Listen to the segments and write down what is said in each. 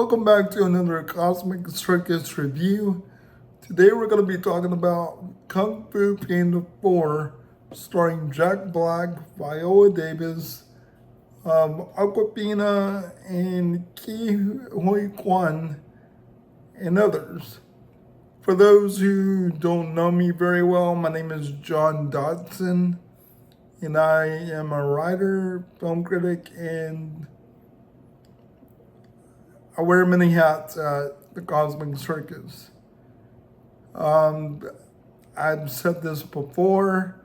Welcome back to another Cosmic Circus review. Today we're going to be talking about Kung Fu Panda 4, starring Jack Black, Viola Davis, Aquafina, and Ki Hui Kwan, and others. For those who don't know me very well, my name is John Dodson, and I am a writer, film critic, and I wear many hats at the Cosmic Circus. I've said this before,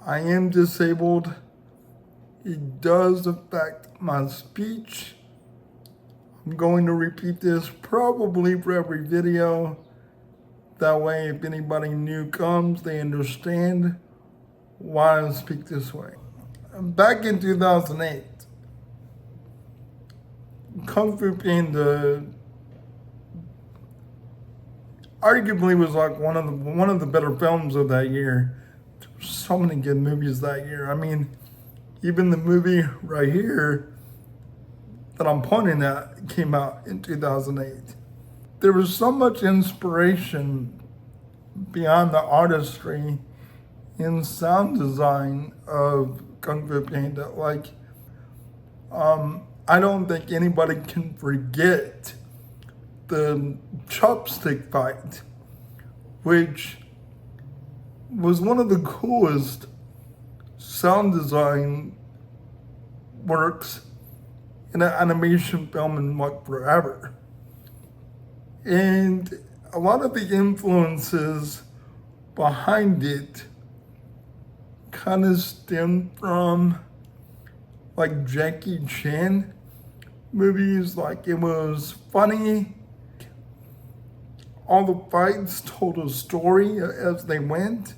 I am disabled. It does affect my speech. I'm going to repeat this probably for every video. That way, if anybody new comes, they understand why I speak this way. Back in 2008, Kung Fu Panda arguably was like one of the better films of that year. There were so many good movies that year. I mean, even the movie right here that I'm pointing at came out in 2008. There was so much inspiration beyond the artistry and sound design of Kung Fu Panda. I don't think anybody can forget the chopstick fight, which was one of the coolest sound design works in an animation film in like forever. And a lot of the influences behind it kind of stem from like Jackie Chan movies. Like, it was funny. All the fights told a story as they went,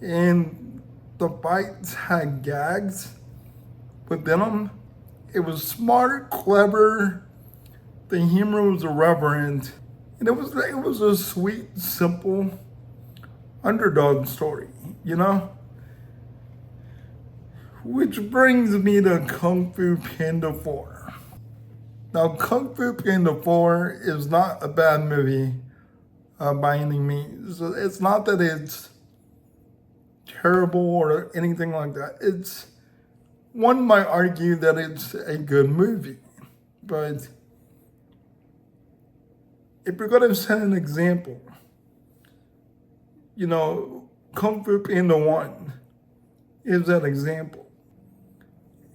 and the fights had gags within them. It was smart, clever. The humor was irreverent, and it was a sweet, simple underdog story, you know? Which brings me to Kung Fu Panda 4. Now, Kung Fu Panda 4 is not a bad movie by any means. It's not that it's terrible or anything like that. One might argue that it's a good movie. But if you're going to set an example, Kung Fu Panda 1 is that example.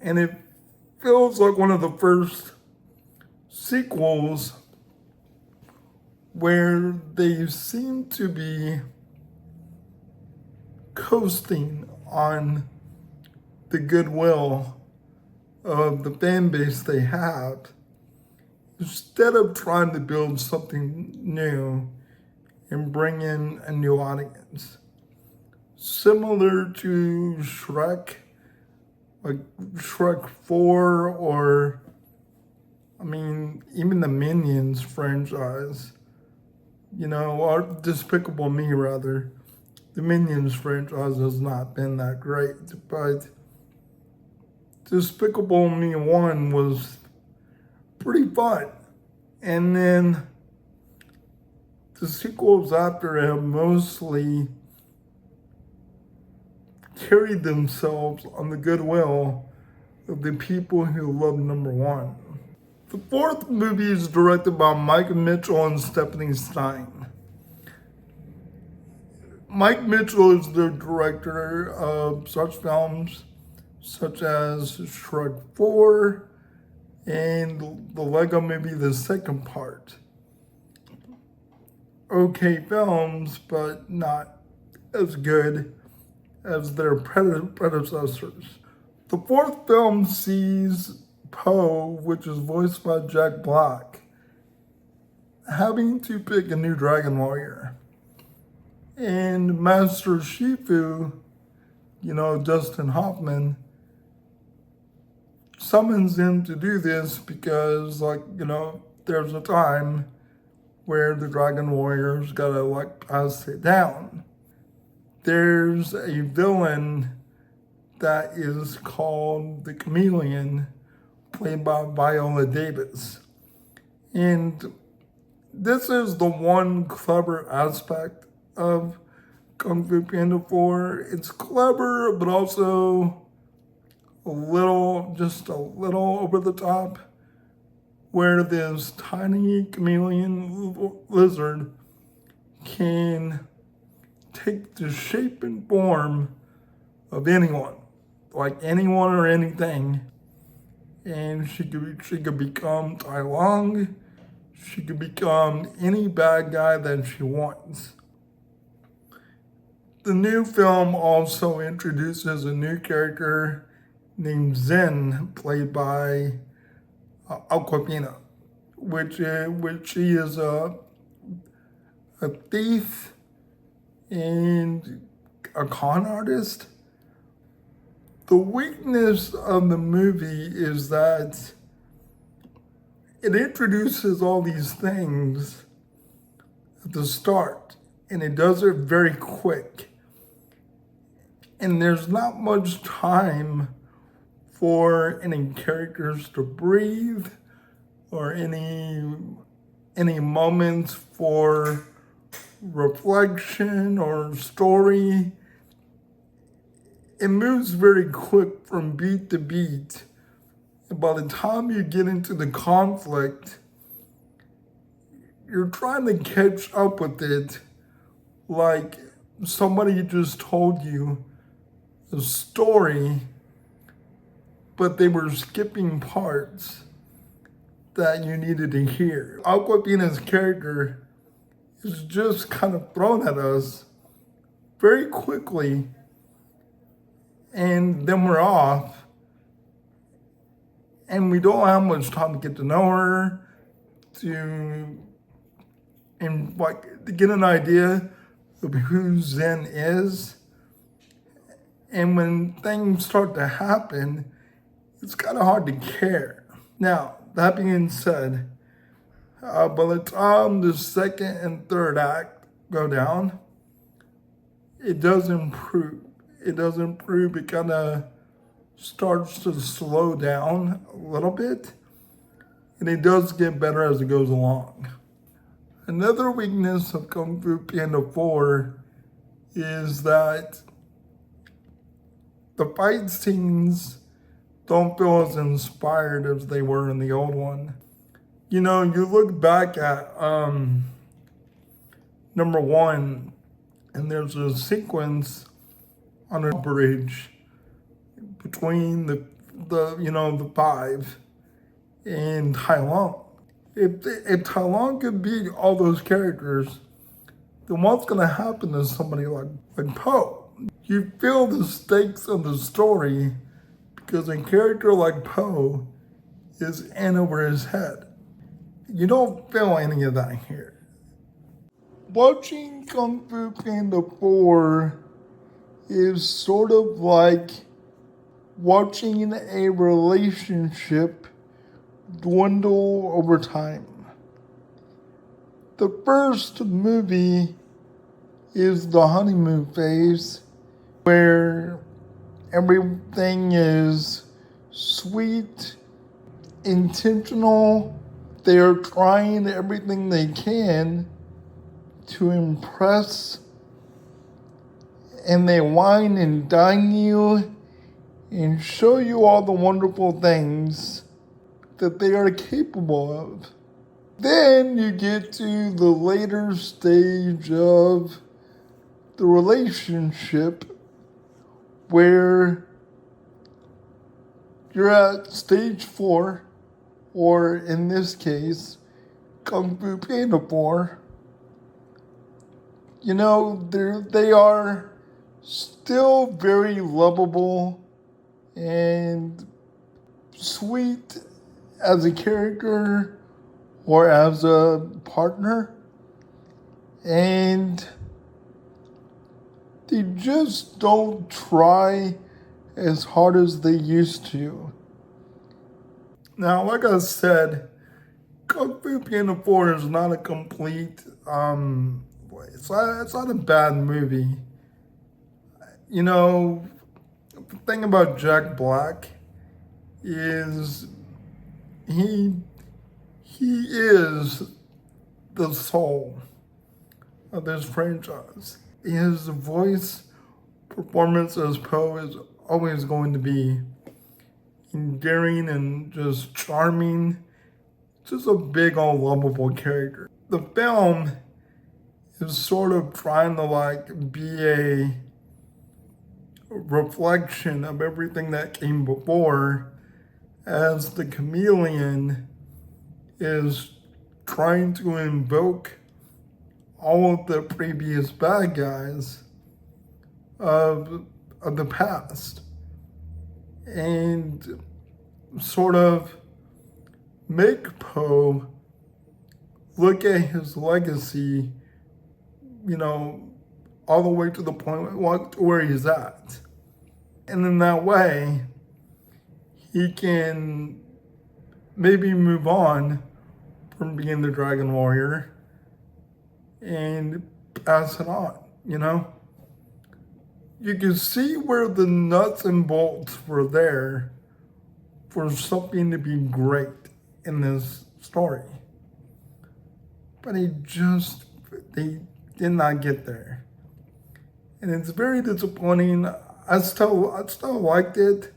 And it feels like one of the first sequels where they seem to be coasting on the goodwill of the fan base they have, instead of trying to build something new and bring in a new audience. Similar to Shrek, like Shrek 4, or, even the Minions franchise, or Despicable Me, rather. The Minions franchise has not been that great, but Despicable Me 1 was pretty fun. And then the sequels after have mostly carried themselves on the goodwill of the people who love number 1. The fourth movie is directed by Mike Mitchell and Stephanie Stein. Mike Mitchell is the director of such films such as Shrek 4 and the Lego Movie, the second part. Okay films, but not as good as their predecessors. The fourth film sees Poe, which is voiced by Jack Black, having to pick a new dragon warrior. And Master Shifu, Dustin Hoffman, summons him to do this because, there's a time where the dragon warriors gotta, pass it down. There's a villain that is called the Chameleon, played by Viola Davis. And this is the one clever aspect of Kung Fu Panda 4. It's clever, but also just a little over the top, where this tiny chameleon lizard can take the shape and form of anyone, like anyone or anything. And she could become Tai Long. She could become any bad guy that she wants. The new film also introduces a new character named Zen, played by Aquafina, which she is a thief and a con artist. The weakness of the movie is that it introduces all these things at the start, and it does it very quick. And there's not much time for any characters to breathe or any moments for reflection or story. It moves very quick from beat to beat. And by the time you get into the conflict, you're trying to catch up with it like somebody just told you a story, but they were skipping parts that you needed to hear. Aquafina's character is just kind of thrown at us very quickly, and then we're off, and we don't have much time to get to know her, to get an idea of who Zen is. And when things start to happen, it's kind of hard to care. Now, that being said, by the time the second and third act go down, it does improve. It kind of starts to slow down a little bit, and it does get better as it goes along. Another weakness of Kung Fu Panda 4 is that the fight scenes don't feel as inspired as they were in the old one. You know, you look back at number 1, and there's a sequence on a bridge between the 5 and Tai Long. If Tai Long could beat all those characters, then what's going to happen to somebody like Po? You feel the stakes of the story because a character like Po is in over his head. You don't feel any of that here. Watching Kung Fu Panda 4 is sort of like watching a relationship dwindle over time. The first movie is the honeymoon phase, where everything is sweet, intentional. They're trying everything they can to impress, and they wine and dine you and show you all the wonderful things that they are capable of. Then you get to the later stage of the relationship, where you're at stage 4, or in this case, Kung Fu Panda 4. You know, they are still very lovable and sweet as a character or as a partner, and they just don't try as hard as they used to. Now, like I said, Kung Fu Panda 4 is not a complete, it's not a bad movie. You know, the thing about Jack Black is he he is the soul of this franchise. His voice performance as Poe is always going to be endearing and just charming. Just a big old lovable character. The film is sort of trying to like be a reflection of everything that came before, as the chameleon is trying to invoke all of the previous bad guys of the past and sort of make Poe look at his legacy, you know, all the way to the point where he's at. And in that way, he can maybe move on from being the Dragon Warrior and pass it on, you know? You can see where the nuts and bolts were there for something to be great in this story. But they did not get there. And it's very disappointing. I still liked it.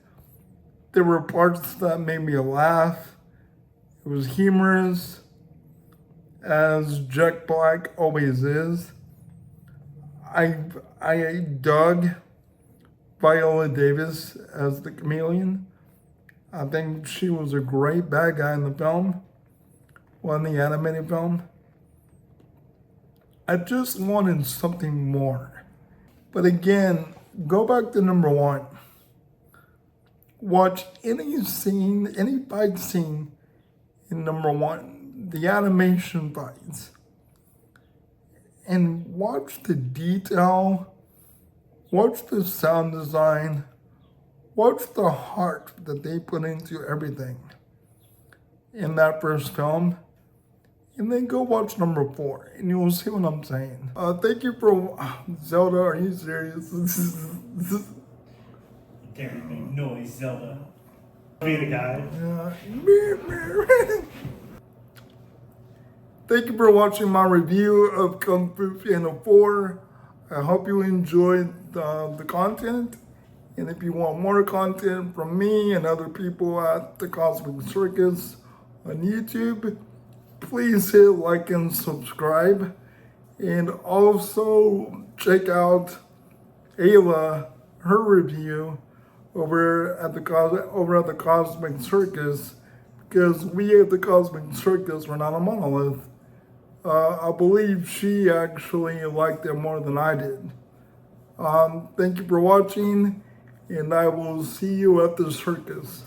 There were parts that made me laugh. It was humorous, as Jack Black always is. I dug Viola Davis as the chameleon. I think she was a great bad guy in the film, well, in the animated film. I just wanted something more. But again, go back to number one. Watch any scene, any fight scene in number one, the animation fights, and watch the detail, watch the sound design, watch the heart that they put into everything in that first film, and then go watch number four, and you will see what I'm saying. Thank you for Zelda. Are you serious? You can't make noise, Zelda. Be the guy. Thank you for watching my review of Kung Fu Panda 4. I hope you enjoyed the content. And if you want more content from me and other people at the Cosmic Circus on YouTube, please hit like and subscribe. And also check out Ayla, her review over at the Cosmic Circus, because we at the Cosmic Circus were not a monolith. I believe she actually liked it more than I did. Thank you for watching, and I will see you at the circus.